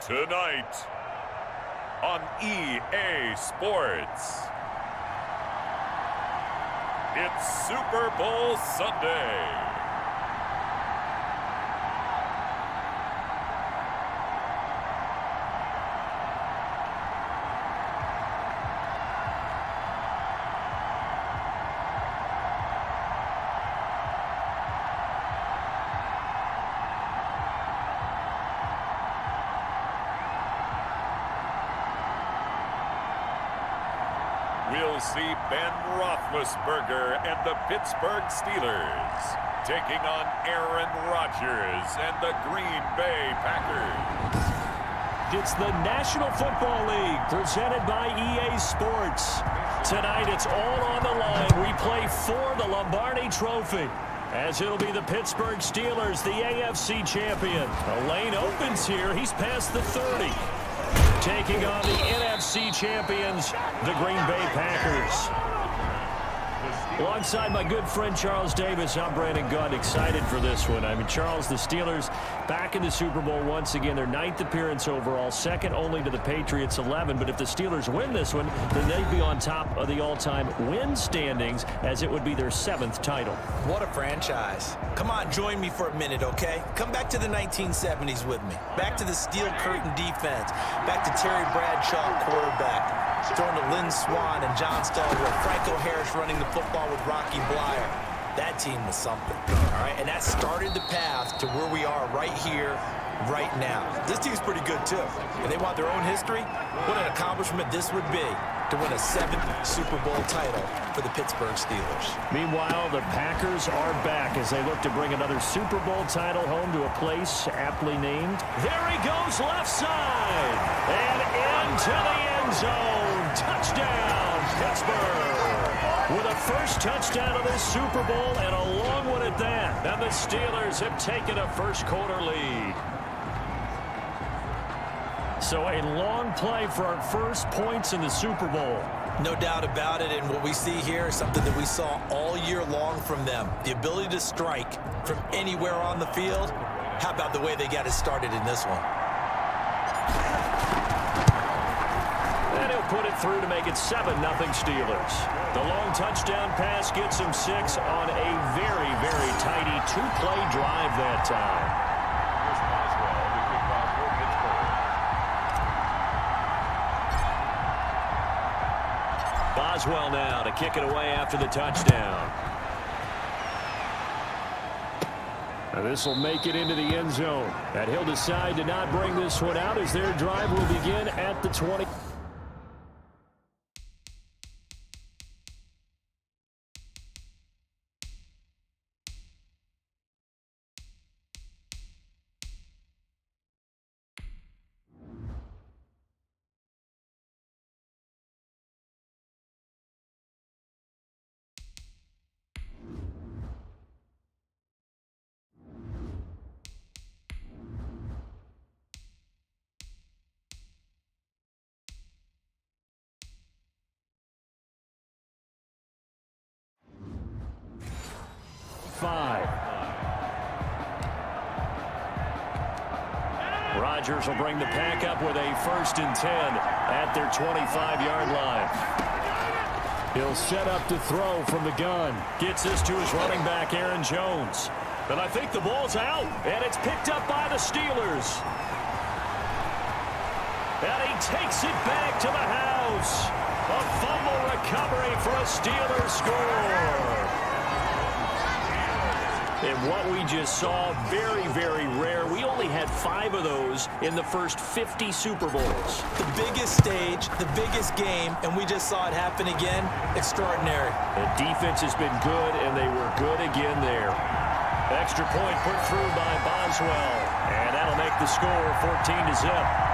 Tonight on EA Sports, it's Super Bowl Sunday. We'll see Ben Roethlisberger and the Pittsburgh Steelers taking on Aaron Rodgers and the Green Bay Packers. It's the National Football League presented by EA Sports. Tonight it's all on the line. We play for the Lombardi Trophy, as it'll be the Pittsburgh Steelers, the AFC champion. A lane opens here. He's past the 30. Taking on the NFC champions, the Green Bay Packers. Alongside my good friend Charles Davis, I'm Brandon Gunn, excited for this one. I mean, Charles, the Steelers back in the Super Bowl once again. Their 9th appearance overall, second only to the Patriots' 11. But if the Steelers win this one, then they'd be on top of the all-time win standings, as it would be their 7th title. What a franchise. Come on, join me for a minute, okay? Come back to the 1970s with me. Back to the steel curtain defense. Back to Terry Bradshaw, quarterback. Throwing to Lynn Swann and John Stallworth. Franco Harris running the football with Rocky Blyer. That team was something, all right? And that started the path to where we are right here, right now. This team's pretty good, too. And they want their own history. What an accomplishment this would be to win a 7th Super Bowl title for the Pittsburgh Steelers. Meanwhile, the Packers are back as they look to bring another Super Bowl title home to a place aptly named. There he goes, left side, and into the end zone. Touchdown, Pittsburgh. With a first touchdown of this Super Bowl, and a long one at that. And the Steelers have taken a first-quarter lead. So a long play for our first points in the Super Bowl. No doubt about it, and what we see here is something that we saw all year long from them. The ability to strike from anywhere on the field. How about the way they got it started in this one? And he'll put it through to make it 7-0 Steelers. The long touchdown pass gets him 6 on a very, very tidy 2-play drive that time. Boswell now to kick it away after the touchdown. And this will make it into the end zone. And he'll decide to not bring this one out as their drive will begin at the 20. Rodgers will bring the pack up with a 1st and 10 at their 25-yard line. He'll set up to throw from the gun. Gets this to his running back, Aaron Jones. And I think the ball's out, and it's picked up by the Steelers. And he takes it back to the house. A fumble recovery for a Steelers score. And what we just saw, very, very rare. We only had 5 of those in the first 50 Super Bowls. The biggest stage, the biggest game, and we just saw it happen again. Extraordinary. The defense has been good, and they were good again there. Extra point put through by Boswell. And that'll make the score 14-0.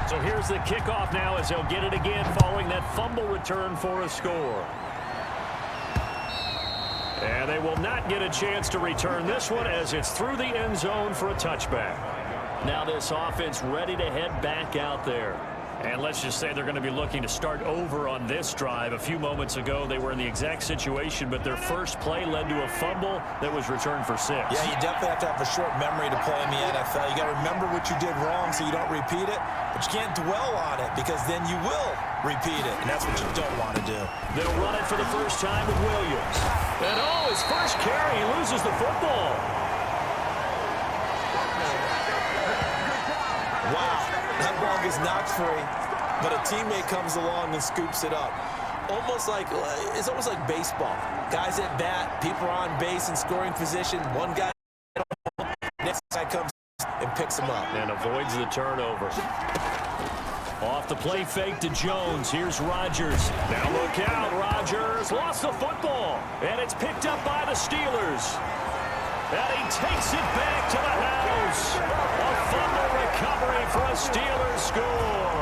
So here's the kickoff now as they'll get it again following that fumble return for a score. And they will not get a chance to return this one as it's through the end zone for a touchback. Now this offense ready to head back out there. And let's just say they're going to be looking to start over on this drive. A few moments ago, they were in the exact situation, but their first play led to a fumble that was returned for 6. Yeah, you definitely have to have a short memory to play in the NFL. You got to remember what you did wrong so you don't repeat it, but you can't dwell on it because then you will repeat it, and that's what you don't want to do. They'll run it for the first time with Williams. And his first carry, he loses the football. Wow, that ball gets knocked free, but a teammate comes along and scoops it up. It's almost like baseball. Guys at bat, people are on base in scoring position. One guy, next guy comes and picks him up. And avoids the turnover. Off the play fake to Jones. Here's Rodgers. Now look out, Rodgers lost the football, and it's picked up by the Steelers. And he takes it back to the house. A fumble recovery for a Steelers score.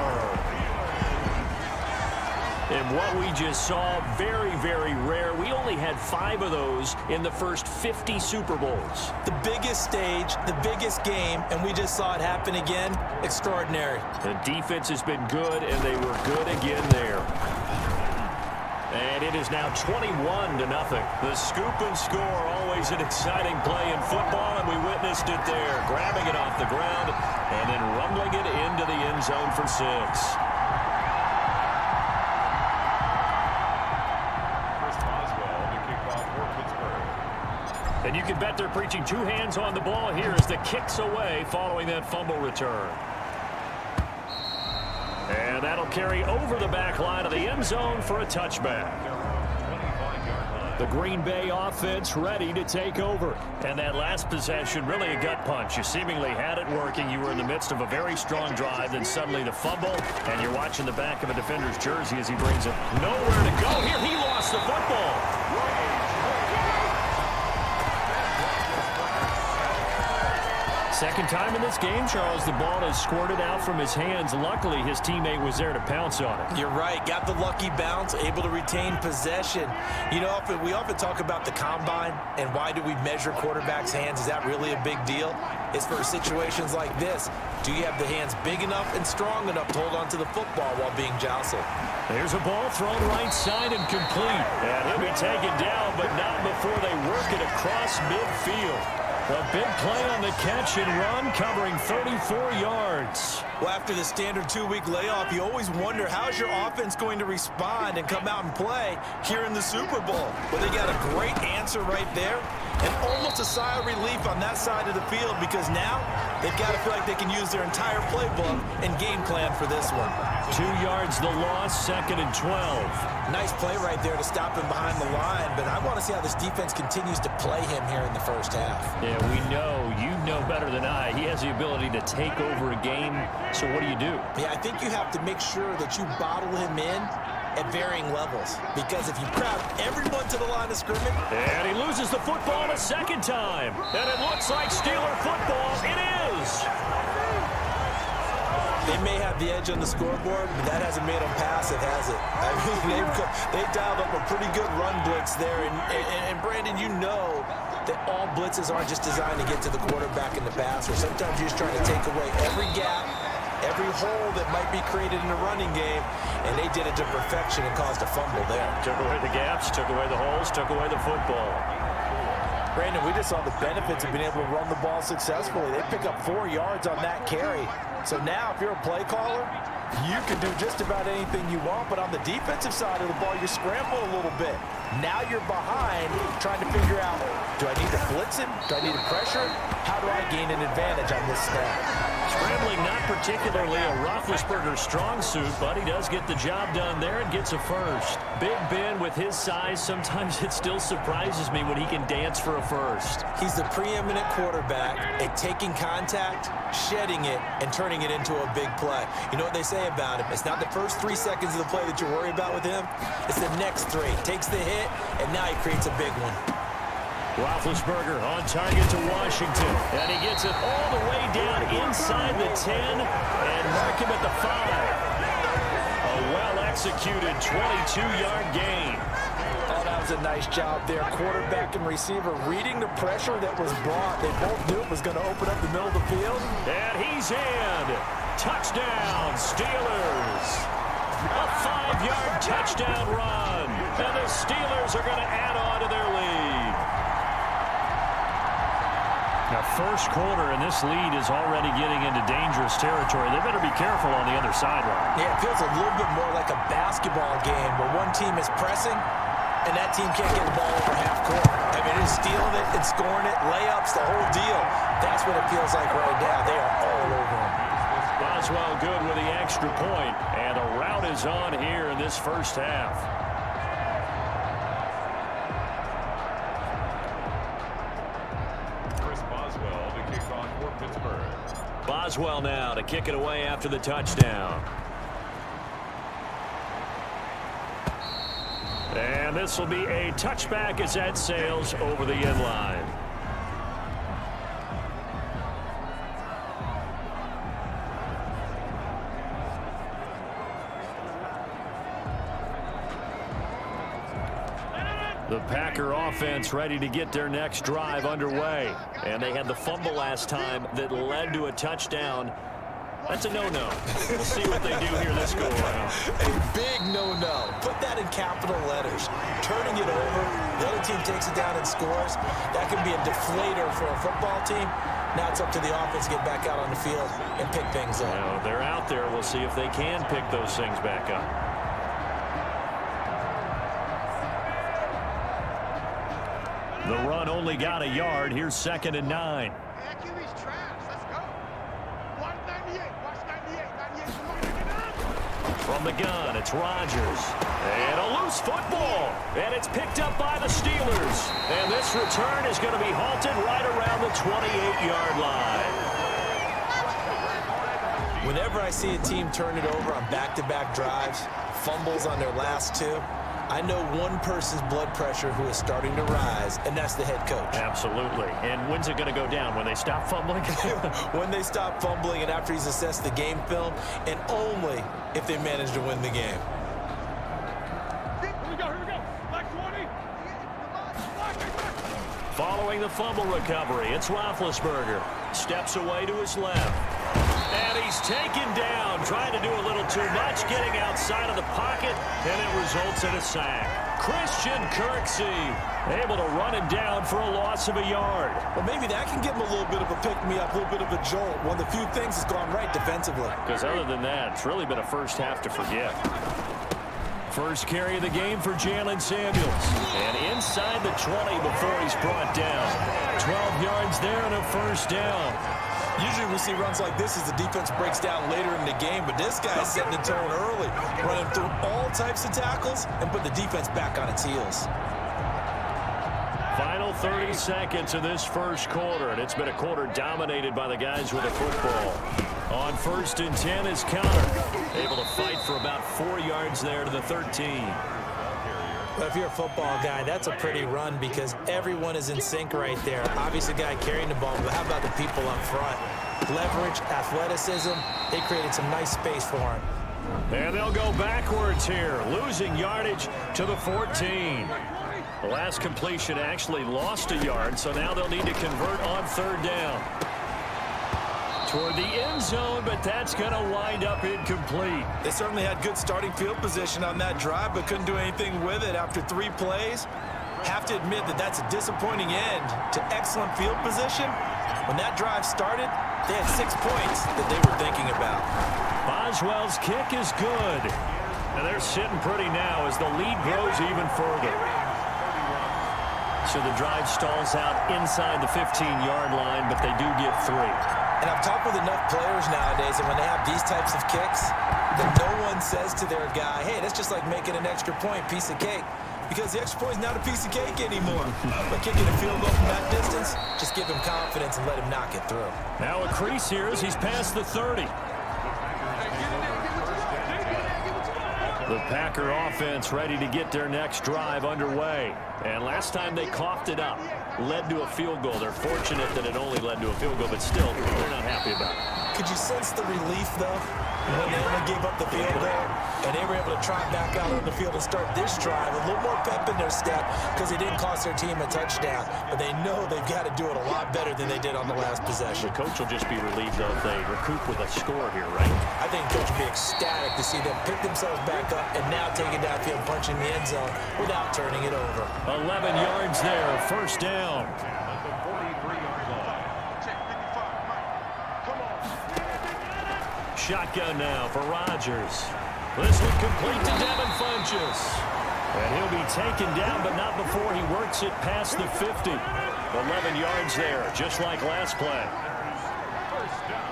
And what we just saw, very, very rare. We only had 5 of those in the first 50 Super Bowls. The biggest stage, the biggest game, and we just saw it happen again. Extraordinary. The defense has been good, and they were good again there. And it is now 21-0. The scoop and score, always an exciting play in football, and we witnessed it there. Grabbing it off the ground and then rumbling it into the end zone for 6. And you can bet they're preaching 2 hands on the ball here as the kick's away following that fumble return. And that'll carry over the back line of the end zone for a touchback. The Green Bay offense ready to take over. And that last possession, really a gut punch. You seemingly had it working. You were in the midst of a very strong drive. Then suddenly the fumble, and you're watching the back of a defender's jersey as he brings it nowhere to go. Here, he lost the football. Second time in this game, Charles, the ball has squirted out from his hands. Luckily, his teammate was there to pounce on it. You're right. Got the lucky bounce, able to retain possession. You know, we often talk about the combine and why do we measure quarterbacks' hands. Is that really a big deal? It's for situations like this. Do you have the hands big enough and strong enough to hold on to the football while being jostled? There's a ball thrown right side and complete. And he'll be taken down, but not before they work it across midfield. A big play on the catch and run, covering 34 yards. Well, after the standard 2-week layoff, you always wonder how's your offense going to respond and come out and play here in the Super Bowl. Well, they got a great answer right there and almost a sigh of relief on that side of the field because now they've got to feel like they can use their entire playbook and game plan for this one. 2 yards the loss, 2nd and 12. Nice play right there to stop him behind the line, but I want to see how this defense continues to play him here in the first half. Yeah, we know, you know better than I, he has the ability to take over a game, so what do you do? Yeah, I think you have to make sure that you bottle him in at varying levels, because if you crowd everyone to the line of scrimmage... And he loses the football a second time, and it looks like Steeler football. It is! They may have the edge on the scoreboard, but that hasn't made them passive, has it? I mean, they dialed up a pretty good run blitz there. And Brandon, you know that all blitzes aren't just designed to get to the quarterback and the passer. Sometimes you're just trying to take away every gap, every hole that might be created in the running game, and they did it to perfection and caused a fumble there. Took away the gaps, took away the holes, took away the football. Brandon, we just saw the benefits of being able to run the ball successfully. They pick up 4 yards on that carry. So now, if you're a play caller, you can do just about anything you want, but on the defensive side of the ball, you're scrambling a little bit. Now you're behind, trying to figure out, do I need to blitz him? Do I need to pressure him? How do I gain an advantage on this snap? Scrambling not particularly a Roethlisberger strong suit, but he does get the job done there and gets a first. Big Ben with his size, sometimes it still surprises me when he can dance for a first. He's the preeminent quarterback at taking contact, shedding it, and turning it into a big play. You know what they say about him? It's not the first 3 seconds of the play that you worry about with him. It's the next 3. Takes the hit, and now he creates a big one. Roethlisberger on target to Washington, and he gets it all the way down inside the 10 and mark him at the 5. A well-executed 22-yard gain. Oh, that was a nice job there. Quarterback and receiver reading the pressure that was brought. They both knew it was going to open up the middle of the field. And he's in. touchdown, Steelers. A 5-yard touchdown run. And the Steelers are going to add on to their lead. Now, first quarter, and this lead is already getting into dangerous territory. They better be careful on the other sideline. Yeah, it feels a little bit more like a basketball game where one team is pressing and that team can't get the ball over half court. I mean, it's stealing it and scoring it, layups, the whole deal. That's what it feels like right now. They are all over them. Boswell good with the extra point, and a rout is on here in this first half. Boswell now to kick it away after the touchdown. And this will be a touchback as that sails over the end line. The Packer offense ready to get their next drive underway. And they had the fumble last time that led to a touchdown. That's a no-no. We'll see what they do here this go-around. A big no-no. Put that in capital letters. Turning it over, the other team takes it down and scores. That can be a deflator for a football team. Now it's up to the offense to get back out on the field and pick things up. Well, they're out there. We'll see if they can pick those things back up. The run only got a yard. Here's 2nd and 9. From the gun, it's Rodgers. And a loose football. And it's picked up by the Steelers. And this return is going to be halted right around the 28-yard line. Whenever I see a team turn it over on back-to-back drives, fumbles on their last two, I know one person's blood pressure who is starting to rise, and that's the head coach. Absolutely. And when's it going to go down? When they stop fumbling? When they stop fumbling and after he's assessed the game film, and only if they manage to win the game. Here we go. Back 20. Following the fumble recovery, it's Roethlisberger. Steps away to his left. And he's taken down, trying to do a little too much, getting outside of the pocket, and it results in a sack. Christian Kirksey able to run it down for a loss of a yard. Well, maybe that can give him a little bit of a pick-me-up, a little bit of a jolt. One of the few things that's gone right defensively. Because other than that, it's really been a first half to forget. First carry of the game for Jalen Samuels. And inside the 20 before he's brought down. 12 yards there and a first down. Usually we see runs like this as the defense breaks down later in the game, but this guy's setting the tone early, running through all types of tackles and put the defense back on its heels. Final 30 seconds of this first quarter, and it's been a quarter dominated by the guys with the football. On 1st and 10 is Connor, able to fight for about 4 yards there to the 13. But if you're a football guy, that's a pretty run because everyone is in sync right there. Obviously, the guy carrying the ball, but how about the people up front? Leverage, athleticism, they created some nice space for him. And they'll go backwards here, losing yardage to the 14. The last completion actually lost a yard, so now they'll need to convert on 3rd down. Toward the end zone, but that's going to wind up incomplete. They certainly had good starting field position on that drive, but couldn't do anything with it after 3 plays. Have to admit that that's a disappointing end to excellent field position. When that drive started, they had 6 points that they were thinking about. Boswell's kick is good. And they're sitting pretty now as the lead grows even further. So the drive stalls out inside the 15-yard line, but they do get 3. And I've talked with enough players nowadays, and when they have these types of kicks, then no one says to their guy, hey, that's just like making an extra point, piece of cake. Because the extra point is not a piece of cake anymore. But kicking a field goal from that distance, just give him confidence and let him knock it through. Now a crease here as he's past the 30. The Packer offense ready to get their next drive underway. And last time they coughed it up, led to a field goal. They're fortunate that it only led to a field goal, but still, they're not happy about it. Could you sense the relief, though, when they only gave up the field goal and they were able to trot back out on the field and start this drive with a little more pep in their step because it didn't cost their team a touchdown, but they know they've got to do it a lot better than they did on the last possession. The coach will just be relieved though if they recoup with a score here, right? I think the coach will be ecstatic to see them pick themselves back up and now take it downfield, punching the end zone without turning it over. 11 yards there, first down. Shotgun now for Rodgers. This one complete to Devin Funchess. And he'll be taken down, but not before he works it past the 50. 11 yards there, just like last play. First down.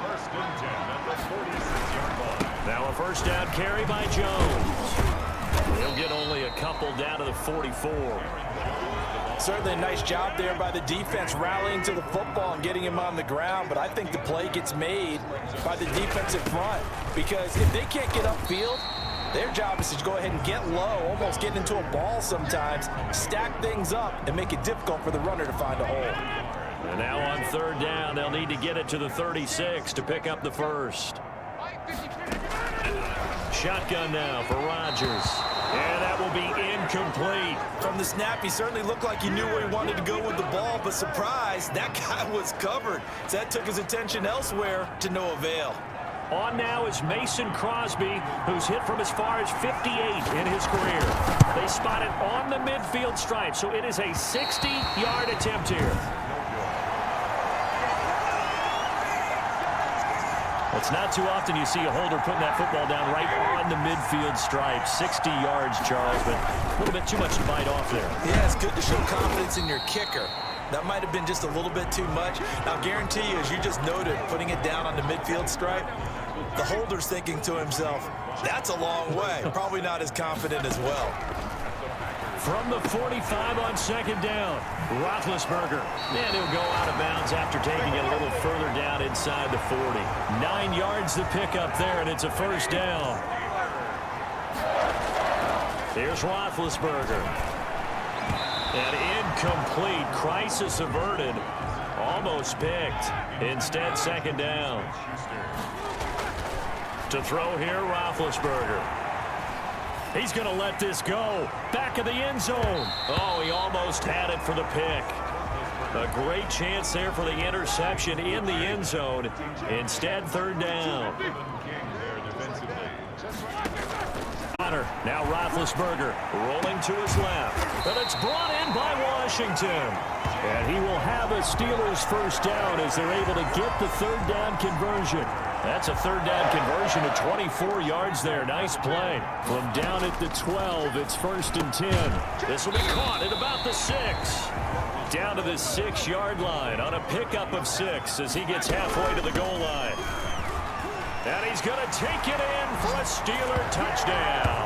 First and 10 at the 46-yard line. Now a first down carry by Jones. He'll get only a couple down to the 44. Certainly a nice job there by the defense rallying to the football and getting him on the ground, but I think the play gets made by the defensive front because if they can't get upfield, their job is to go ahead and get low, almost get into a ball sometimes, stack things up, and make it difficult for the runner to find a hole. And now on third down, they'll need to get it to the 36 to pick up the first. Shotgun now for Rodgers. And that will be incomplete. From the snap, he certainly looked like he knew where he wanted to go with the ball, but surprise, that guy was covered. So that took his attention elsewhere to no avail. On now is Mason Crosby, who's hit from as far as 58 in his career. They spot it on the midfield stripe, so it is a 60-yard attempt here. It's not too often you see a holder putting that football down right on the midfield stripe. 60 yards, Charles, but a little bit too much to bite off there. Yeah, it's good to show confidence in your kicker. That might have been just a little bit too much. I'll guarantee you, as you just noted, putting it down on the midfield stripe, the holder's thinking to himself, that's a long way. Probably not as confident as well. From the 45 on second down, Roethlisberger. And he'll go out of bounds after taking it a little further down inside the 40. 9 yards to pick up there, and it's a first down. Here's Roethlisberger. And incomplete. Crisis averted. Almost picked. Instead, second down. To throw here, Roethlisberger. He's going to let this go. Back of the end zone. Oh, he almost had it for the pick. A great chance there for the interception in the end zone. Instead, third down. Now Roethlisberger rolling to his left. But it's brought in by Washington. And he will have a Steelers first down as they're able to get the third down conversion. That's a third down conversion of 24 yards there. Nice play. From down at the 12, it's first and 10. This will be caught at about the 6. Down to the 6-yard line on a pickup of 6 as he gets halfway to the goal line. And he's going to take it in for a Steeler touchdown.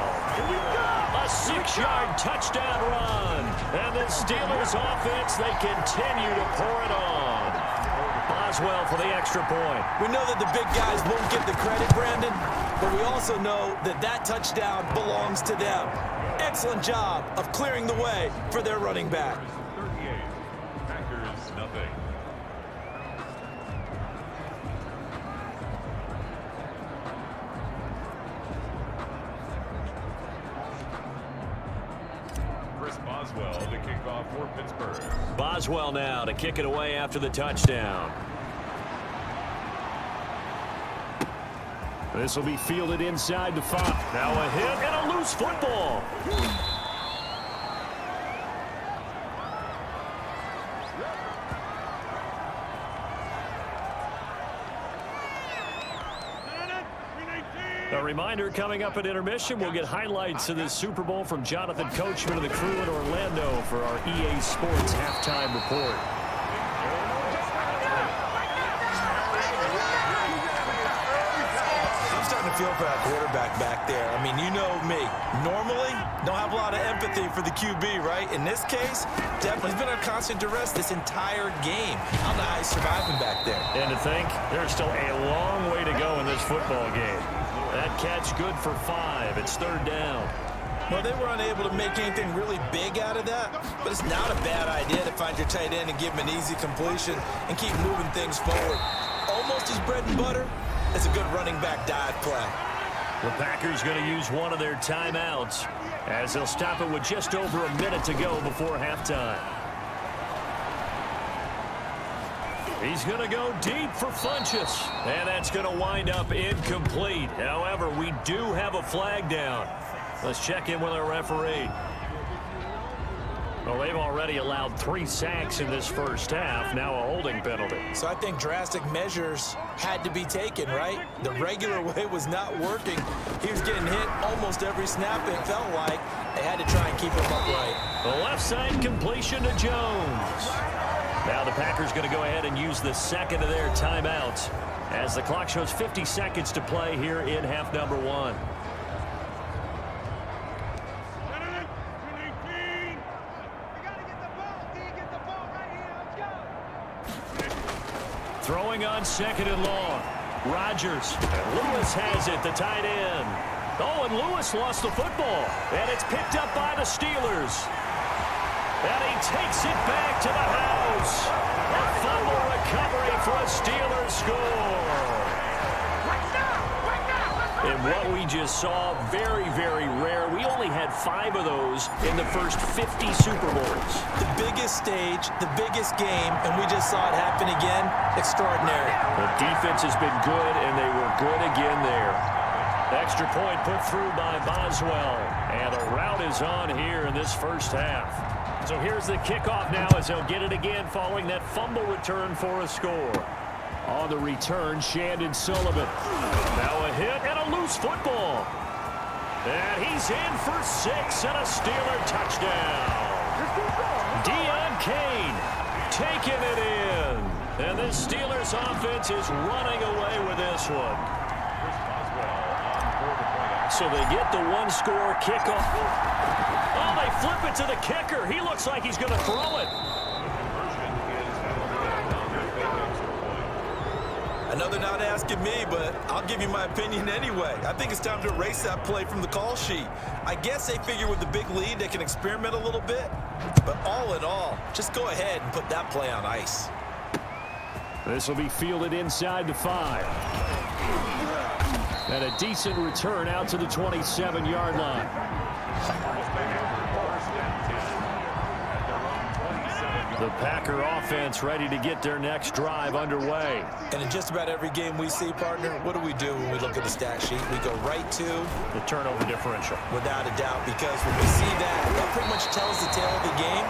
A 6-yard touchdown run. And the Steelers offense, they continue to pour it on. Boswell for the extra point. We know that the big guys won't get the credit, Brandon, but we also know that that touchdown belongs to them. Excellent job of clearing the way for their running back. 38. Packers, nothing. Chris Boswell to kick off for Pittsburgh. Boswell now to kick it away after the touchdown. This will be fielded inside the 5. Now a hit and a loose football. A reminder, coming up at intermission, we'll get highlights of this Super Bowl from Jonathan Coachman and the crew in Orlando for our EA Sports halftime report. Feel for that quarterback back there. I mean, you know me. Normally, don't have a lot of empathy for the QB, right? In this case, definitely he's been on constant duress this entire game. I don't know how he's surviving back there. And to think, there's still a long way to go in this football game. That catch good for 5. It's third down. Well, they were unable to make anything really big out of that, but it's not a bad idea to find your tight end and give him an easy completion and keep moving things forward. almost his bread and butter. It's a good running back dive play. The Packers going to use one of their timeouts as they'll stop it with just over a minute to go before halftime. He's going to go deep for Funchess, and that's going to wind up incomplete. However, we do have a flag down. Let's check in with our referee. Well, they've already allowed 3 sacks in this first half, now a holding penalty. So I think drastic measures had to be taken, right? The regular way was not working. He was getting hit almost every snap, it felt like. They had to try and keep him upright. The left side completion to Jones. Now the Packers going to go ahead and use the second of their timeouts as the clock shows 50 seconds to play here in half number 1. Throwing on second and long. Rodgers. And Lewis has it, the tight end. Oh, and Lewis lost the football. And it's picked up by the Steelers. And he takes it back to the house. A fumble recovery for a Steelers score. And what we just saw, very, very rare. We only had 5 of those in the first 50 Super Bowls. The biggest stage, the biggest game, and we just saw it happen again. Extraordinary. The defense has been good, and they were good again there. Extra point put through by Boswell. And the route is on here in this first half. So here's the kickoff now as they'll get it again following that fumble return for a score. On the return, Shandon Sullivan. Now a hit and a loose football. And he's in for 6 and a Steeler touchdown. Deion Kane taking it in. And this Steelers offense is running away with this one. So they get the 1-score kickoff. Oh, they flip it to the kicker. He looks like he's going to throw it. Another not asking me, but I'll give you my opinion anyway. I think it's time to erase that play from the call sheet. I guess they figure with the big lead they can experiment a little bit. But all in all, just go ahead and put that play on ice. This will be fielded inside the 5. And a decent return out to the 27-yard line. The Packer offense ready to get their next drive underway. And in just about every game we see, partner, what do we do when we look at the stat sheet? We go right to the turnover differential. Without a doubt, because when we see that, that pretty much tells the tale of the game.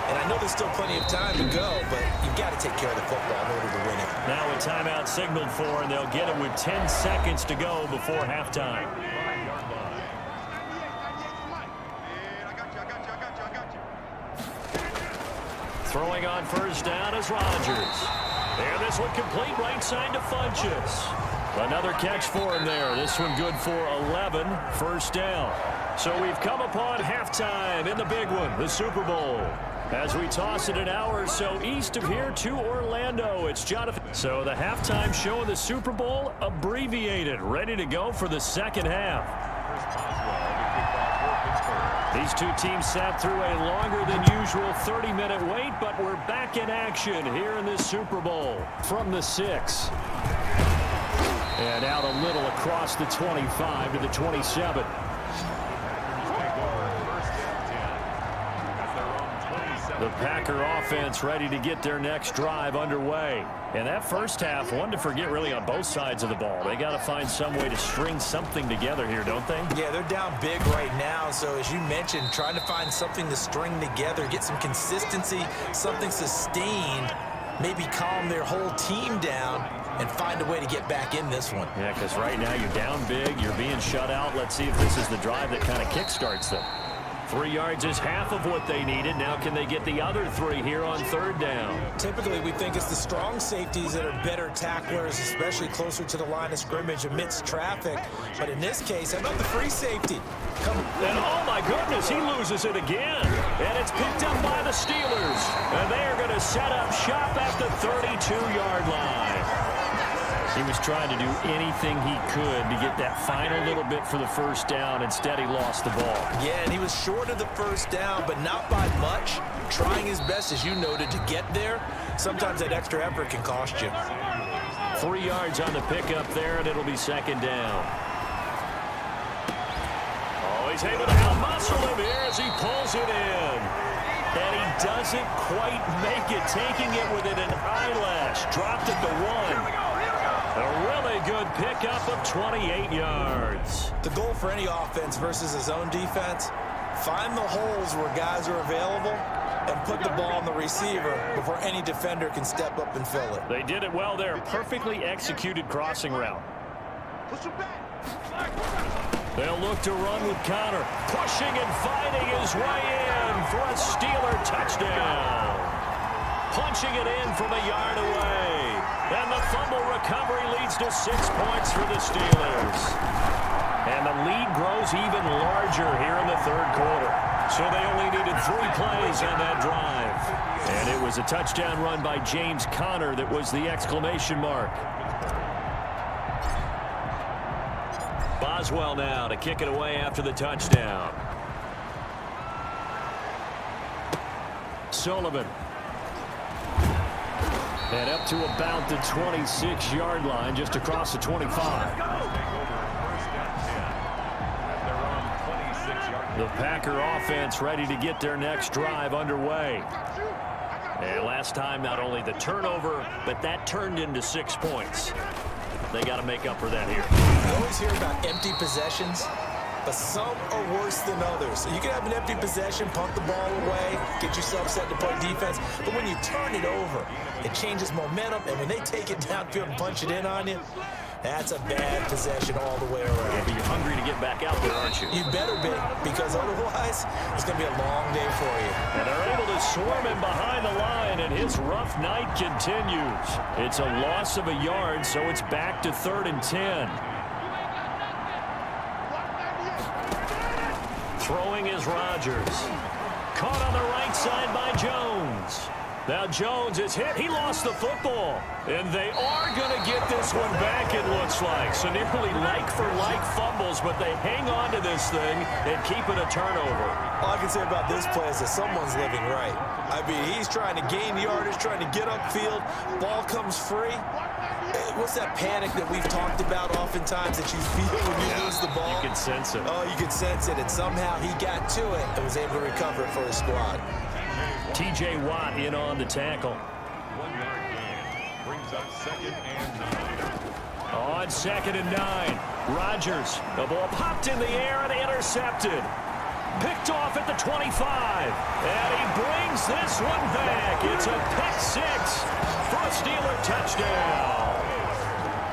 And I know there's still plenty of time to go, but you've got to take care of the football in order to win it. Now a timeout signaled for, and they'll get it with 10 seconds to go before halftime. Throwing on first down is Rodgers. And this one complete right side to Funchess. Another catch for him there. This one good for 11, first down. So we've come upon halftime in the big one, the Super Bowl. As we toss it an hour or so east of here to Orlando, it's Jonathan. So the halftime show of the Super Bowl abbreviated, ready to go for the second half. These two teams sat through a longer than usual 30-minute wait, but we're back in action here in this Super Bowl from the 6. And out a little across the 25 to the 27. The Packer offense ready to get their next drive underway. And that first half, one to forget really on both sides of the ball. They got to find some way to string something together here, don't they? Yeah, they're down big right now. So as you mentioned, trying to find something to string together, get some consistency, something sustained, maybe calm their whole team down and find a way to get back in this one. Yeah, because right now you're down big, you're being shut out. Let's see if this is the drive that kind of kickstarts them. 3 yards is half of what they needed. Now can they get the other 3 here on third down? Typically, we think it's the strong safeties that are better tacklers, especially closer to the line of scrimmage amidst traffic. But in this case, how about the free safety? And oh my goodness, he loses it again. And it's picked up by the Steelers. And they are going to set up shop at the 32-yard line. He was trying to do anything he could to get that final little bit for the first down. Instead, he lost the ball. Yeah, and he was short of the first down, but not by much. Trying his best, as you noted, to get there. Sometimes that extra effort can cost you. 3 yards on the pickup there, and it'll be second down. Oh, he's able to out-muscle him here as he pulls it in. And he doesn't quite make it, taking it within an eyelash. Dropped it to 1. A really good pickup of 28 yards. The goal for any offense versus his own defense, find the holes where guys are available and put the ball on the receiver before any defender can step up and fill it. They did it well there. Perfectly executed crossing route. They'll look to run with Connor. Pushing and fighting his way in for a Steeler touchdown. Punching it in from a yard away. And the fumble recovery leads to 6 points for the Steelers. And the lead grows even larger here in the third quarter. So they only needed 3 plays on that drive. And it was a touchdown run by James Conner that was the exclamation mark. Boswell now to kick it away after the touchdown. Sullivan. And up to about the 26-yard line, just across the 25. The Packer offense ready to get their next drive underway. And last time, not only the turnover, but that turned into 6 points. They got to make up for that here. You always hear about empty possessions, but some are worse than others. So you can have an empty possession, pump the ball away, get yourself set to play defense, but when you turn it over, it changes momentum, and when they take it downfield and punch it in on you, that's a bad possession all the way around. You'll be hungry to get back out there, aren't you? You better be, because otherwise, it's going to be a long day for you. And they're able to swarm him behind the line, and his rough night continues. It's a loss of a yard, so it's back to 3rd and 10. Throwing is Rodgers. Caught on the right side by Jones. Now Jones is hit. He lost the football. And they are going to get this one back, it looks like. So nearly like-for-like fumbles, but they hang on to this thing and keep it a turnover. All I can say about this play is that someone's living right. I mean, he's trying to gain yardage, trying to get upfield. Ball comes free. What's that panic that we've talked about oftentimes that you feel when you lose the ball? You can sense it. Oh, you can sense it. And somehow he got to it and was able to recover it for his squad. T.J. Watt in on the tackle. 1 yard gain brings up 2nd and 9. On 2nd and 9. Rodgers. The ball popped in the air and intercepted. Picked off at the 25. And he brings this one back. It's a pick 6 for a Steeler touchdown.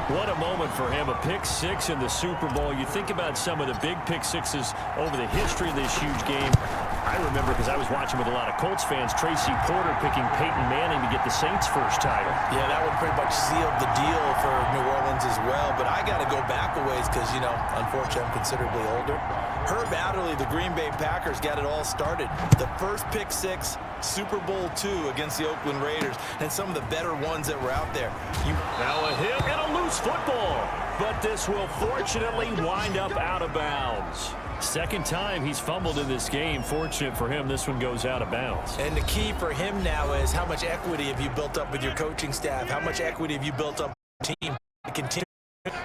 What a moment for him. A pick 6 in the Super Bowl. You think about some of the big pick 6s over the history of this huge game. I remember, because I was watching with a lot of Colts fans, Tracy Porter picking Peyton Manning to get the Saints' first title. Yeah, that one pretty much sealed the deal for New Orleans as well. But I got to go back a ways because, you know, unfortunately, I'm considerably older. Herb Adderley, the Green Bay Packers, got it all started. The first pick 6, Super Bowl II against the Oakland Raiders, and some of the better ones that were out there. Now a hit and a loose football. But this will fortunately wind up out of bounds. Second time he's fumbled in this game. Fortunate for him, this one goes out of bounds. And the key for him now is how much equity have you built up with your coaching staff? How much equity have you built up with your team to continue?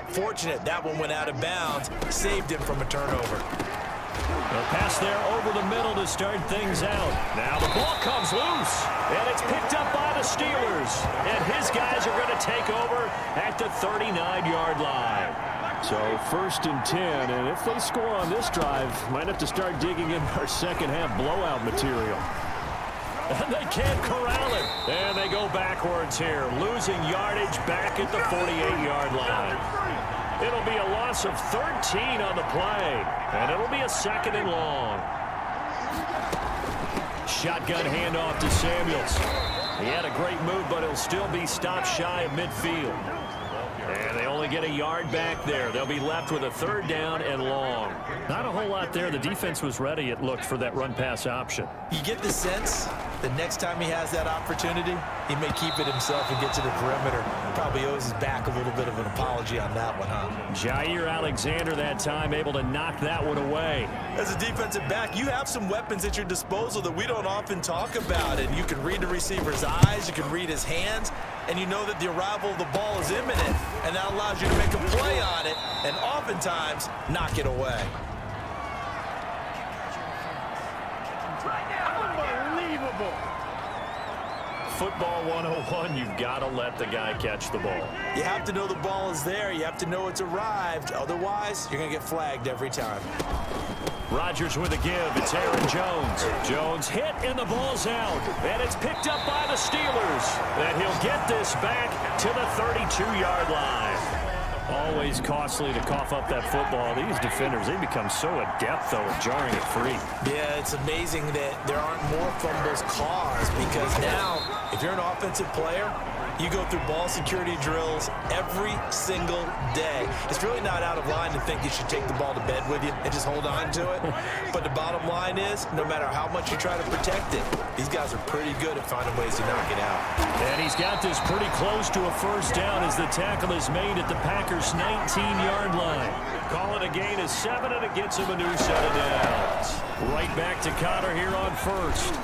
Fortunate that one went out of bounds, saved him from a turnover. A pass there over the middle to start things out. Now the ball comes loose, and it's picked up by the Steelers. And his guys are going to take over at the 39-yard line. So 1st and 10, and if they score on this drive, might have to start digging in our second-half blowout material. And they can't corral it. And they go backwards here, losing yardage back at the 48-yard line. It'll be a loss of 13 on the play, and it'll be a 2nd and long. Shotgun handoff to Samuels. He had a great move, but he'll still be stopped shy of midfield. And they only get a yard back there. They'll be left with a 3rd down and long. Not a whole lot there. The defense was ready, it looked, for that run-pass option. You get the sense the next time he has that opportunity, he may keep it himself and get to the perimeter. Probably owes his back a little bit of an apology on that one, huh? Jair Alexander that time able to knock that one away. As a defensive back, you have some weapons at your disposal that we don't often talk about. And you can read the receiver's eyes, you can read his hands, and you know that the arrival of the ball is imminent. And that allows you to make a play on it and oftentimes knock it away. Unbelievable. Football 101, you've got to let the guy catch the ball. You have to know the ball is there. You have to know it's arrived. Otherwise, you're going to get flagged every time. Rodgers with a give. It's Aaron Jones. Jones hit, and the ball's out. And it's picked up by the Steelers. And he'll get this back to the 32-yard line. Always costly to cough up that football. These defenders, they become so adept, though, at jarring it free. Yeah, it's amazing that there aren't more fumbles caused because now, if you're an offensive player, you go through ball security drills every single day. It's really not out of line to think you should take the ball to bed with you and just hold on to it. But the bottom line is, no matter how much you try to protect it, these guys are pretty good at finding ways to knock it out. And he's got this pretty close to a first down as the tackle is made at the Packers' 19-yard line. Call it a gain of 7, and it gets him a new set of downs. Right back to Connor here on first.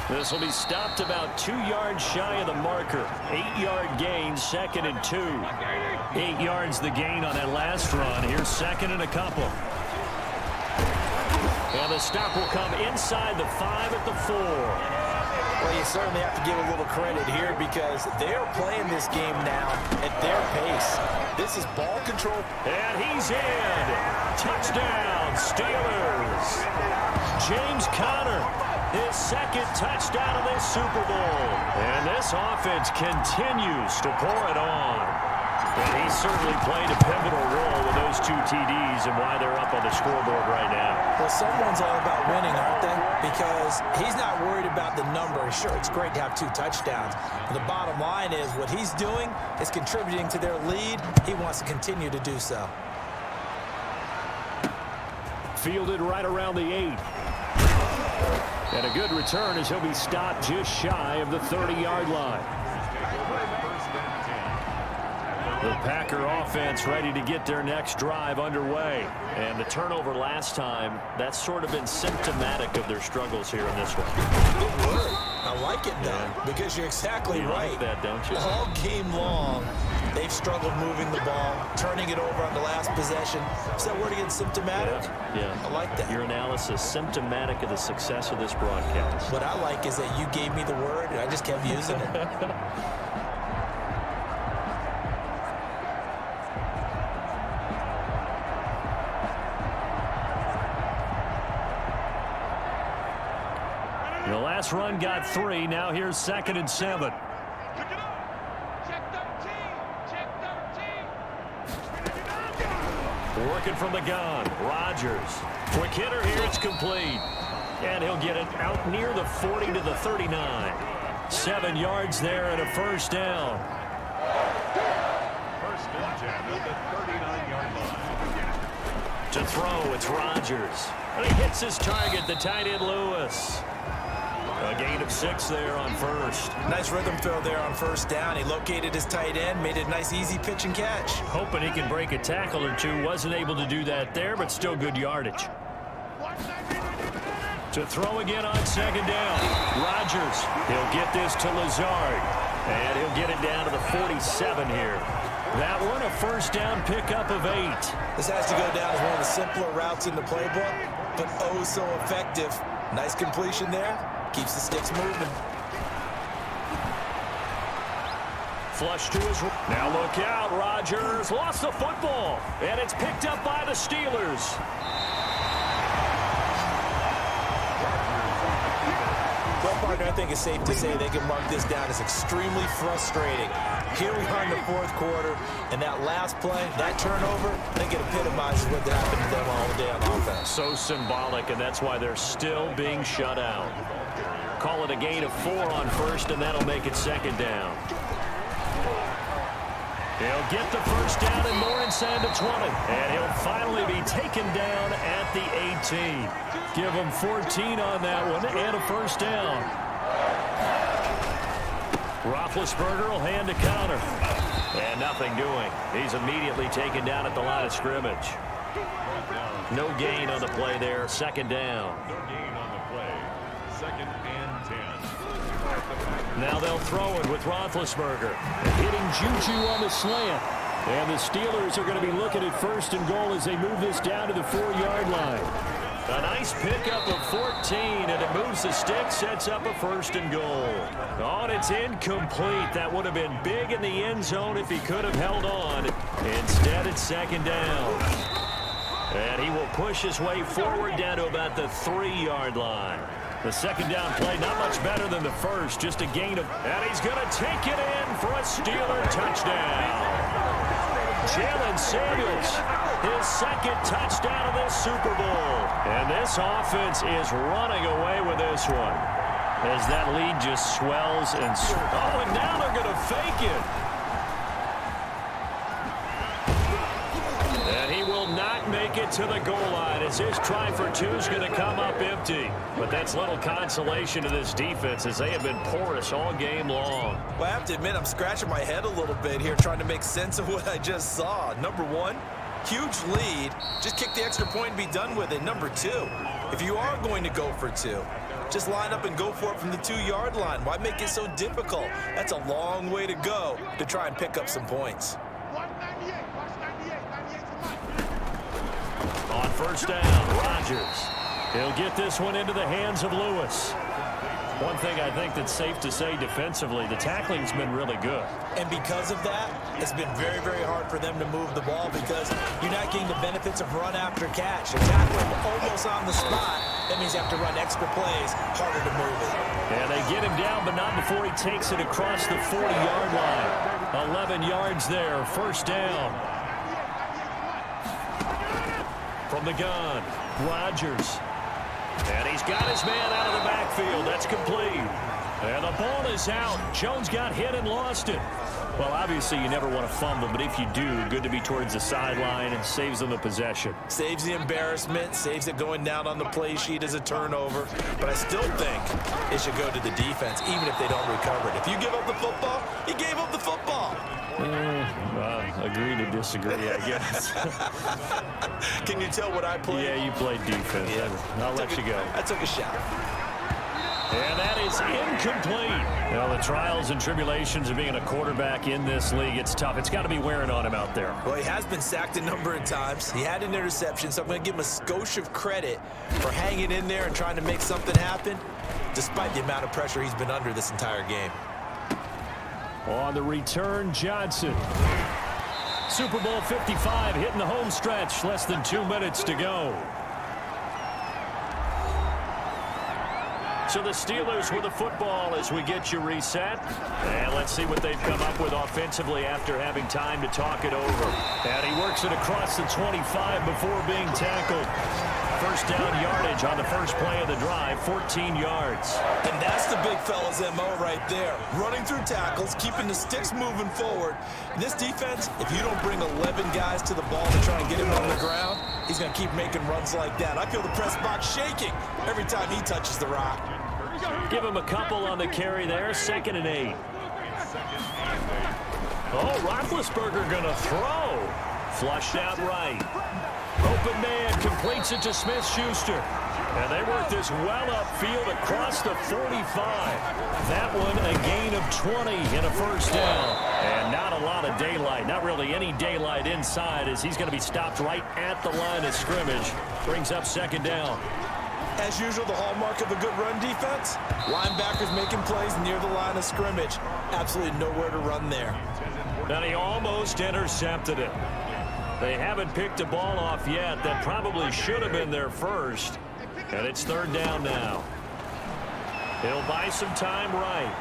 This will be stopped about 2 yards shy of the marker. 8-yard gain, 2nd and 2. 8 yards the gain on that last run. Here's 2nd and a couple. And the stop will come inside the 5 at the 4. Well, you certainly have to give a little credit here because they're playing this game now at their pace. This is ball control. And he's in. Touchdown, Steelers. James Conner, his 2nd touchdown of this Super Bowl. And this offense continues to pour it on. And he certainly played a pivotal role with those 2 TDs and why they're up on the scoreboard right now. Well, someone's all about winning, aren't they? Because he's not worried about the number. Sure, it's great to have 2 touchdowns. But the bottom line is what he's doing is contributing to their lead. He wants to continue to do so. Fielded right around the 8. And a good return as he'll be stopped just shy of the 30-yard line. The Packer offense ready to get their next drive underway. And the turnover last time, that's sort of been symptomatic of their struggles here in this one. Good word. I like it, though, because you're exactly right. You like that, don't you? All game long, they've struggled moving the ball, turning it over on the last possession. Is that word again, symptomatic? Yeah. I like that. Your analysis, symptomatic of the success of this broadcast. What I like is that you gave me the word, and I just kept using it. The last run got 3. Now here's 2nd and 7. Pick it up. Check 13. Check 13. Working from the gun. Rodgers. Quick hitter here. It's complete. And he'll get it out near the 40 to the 39. 7 yards there and a first down. First and 10 at the 39-yard line. To throw, it's Rodgers. And he hits his target, the tight end Lewis. A gain of 6 there on first. Nice rhythm throw there on first down. He located his tight end, made it a nice, easy pitch and catch. Hoping he can break a tackle or two. Wasn't able to do that there, but still good yardage. To throw again on 2nd down. Rodgers, he'll get this to Lazard. And he'll get it down to the 47 here. That one a first down pickup of 8. This has to go down as one of the simpler routes in the playbook, but oh so effective. Nice completion there. Keeps the sticks moving. Flush to his... Now look out. Rodgers lost the football. And it's picked up by the Steelers. Well, partner, I think it's safe to say they can mark this down as extremely frustrating. Here we are in the 4th quarter, and that last play, that turnover, I think it epitomizes what happened to them all day on offense. So symbolic, and that's why they're still being shut out. Call it a gain of 4 on first, and that'll make it 2nd down. He'll get the first down and more inside the 20. And he'll finally be taken down at the 18. Give him 14 on that one and a first down. Roethlisberger will hand to counter. And nothing doing. He's immediately taken down at the line of scrimmage. No gain on the play there. Second down. No gain on the play. Second and 10. Now they'll throw it with Roethlisberger. Hitting Juju on the slant. And the Steelers are going to be looking at first and goal as they move this down to the 4-yard line. A nice pickup of 14, and it moves the stick, sets up a first and goal. Oh, and it's incomplete. That would have been big in the end zone if he could have held on. Instead, it's second down. And he will push his way forward down to about the 3-yard line. The second down play, not much better than the first, just a gain of... And he's going to take it in for a Steeler touchdown. Jalen Samuels, his second touchdown of this Super Bowl. And this offense is running away with this one as that lead just swells and oh, and now they're going to fake it. And he will not make it to the goal line as his try for two is going to come up empty. But that's little consolation to this defense as they have been porous all game long. Well, I have to admit, I'm scratching my head a little bit here trying to make sense of what I just saw. Number one, huge lead. Just kick the extra point and be done with it. Number two, if you are going to go for two, just line up and go for it from the 2-yard line. Why make it so difficult? That's a long way to go to try and pick up some points. 198, watch 98, 98 On first down, Rodgers. He'll get this one into the hands of Lewis. One thing I think that's safe to say defensively, the tackling's been really good. And because of that, it's been very, very hard for them to move the ball because you're not getting the benefits of run after catch. A tackling almost on the spot, that means you have to run extra plays, harder to move it. And they get him down, but not before he takes it across the 40-yard line. 11 yards there, first down. From the gun, Rodgers. And he's got his man out of the backfield. That's complete. And the ball is out. Jones got hit and lost it. Well, obviously, you never want to fumble, but if you do, good to be towards the sideline and saves them the possession. Saves the embarrassment, saves it going down on the play sheet as a turnover. But I still think it should go to the defense, even if they don't recover it. If you give up the football, you gave up the football. Agree to disagree, I guess. Can you tell what I played? Yeah, you played defense. Yeah. I'll let you go. I took a shot. And that is incomplete. Well, the trials and tribulations of being a quarterback in this league, it's tough. It's got to be wearing on him out there. Well, he has been sacked a number of times. He had an interception, so I'm going to give him a skosh of credit for hanging in there and trying to make something happen, despite the amount of pressure he's been under this entire game. On the return, Johnson. Super Bowl 55 hitting the home stretch. Less than 2 minutes to go. So the Steelers with the football as we get you reset. And let's see what they've come up with offensively after having time to talk it over. And he works it across the 25 before being tackled. First down yardage on the first play of the drive, 14 yards. And that's the big fella's MO right there. Running through tackles, keeping the sticks moving forward. This defense, if you don't bring 11 guys to the ball to try and get him on the ground, he's going to keep making runs like that. I feel the press box shaking every time he touches the rock. Give him a couple on the carry there, 2nd and 8. Oh, Roethlisberger going to throw. Flushed out right. Open man completes it to Smith-Schuster. And they work this well upfield across the 45. That one a gain of 20 and a first down. And not a lot of daylight, not really any daylight inside as he's going to be stopped right at the line of scrimmage. Brings up 2nd down. As usual, the hallmark of a good run defense, linebackers making plays near the line of scrimmage. Absolutely nowhere to run there. And he almost intercepted it. They haven't picked a ball off yet. That probably should have been their first. And it's 3rd down now. He'll buy some time right.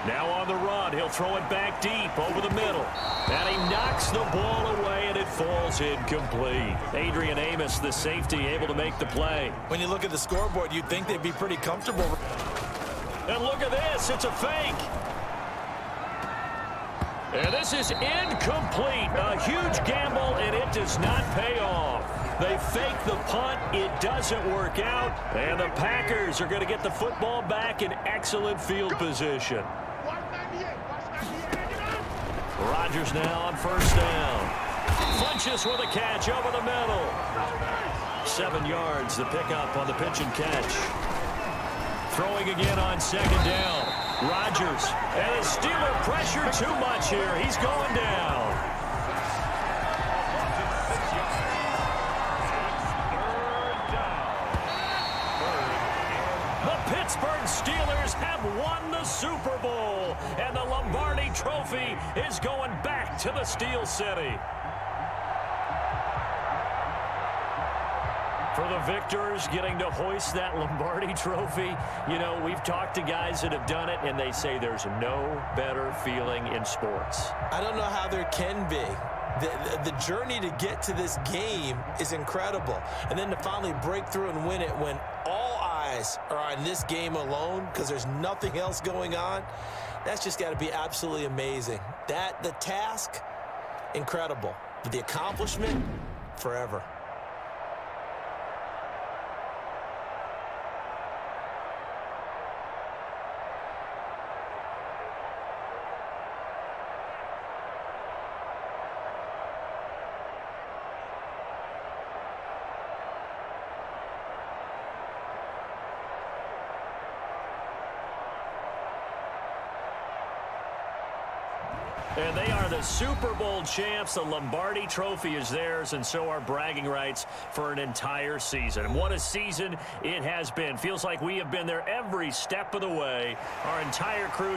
Now on the run, he'll throw it back deep over the middle. And he knocks the ball away, and it falls incomplete. Adrian Amos, the safety, able to make the play. When you look at the scoreboard, you'd think they'd be pretty comfortable. And look at this. It's a fake. And this is incomplete. A huge gamble, and it does not pay off. They fake the punt. It doesn't work out. And the Packers are going to get the football back in excellent field position. Rodgers now on first down. Funches with a catch over the middle. 7 yards, the pickup on the pitch and catch. Throwing again on second down. Rodgers, and the Steeler pressure too much here. He's going down. The Pittsburgh Steelers have won the Super Bowl, and the Lombardi Trophy is going back to the Steel City. For the victors, getting to hoist that Lombardi Trophy, you know, we've talked to guys that have done it, and they say there's no better feeling in sports. I don't know how there can be. The journey to get to this game is incredible. And then to finally break through and win it when all eyes are on this game alone because there's nothing else going on, that's just got to be absolutely amazing. The task, incredible. But the accomplishment, forever. And they are the Super Bowl champs. The Lombardi Trophy is theirs, and so are bragging rights for an entire season. What a season it has been. Feels like we have been there every step of the way. Our entire crew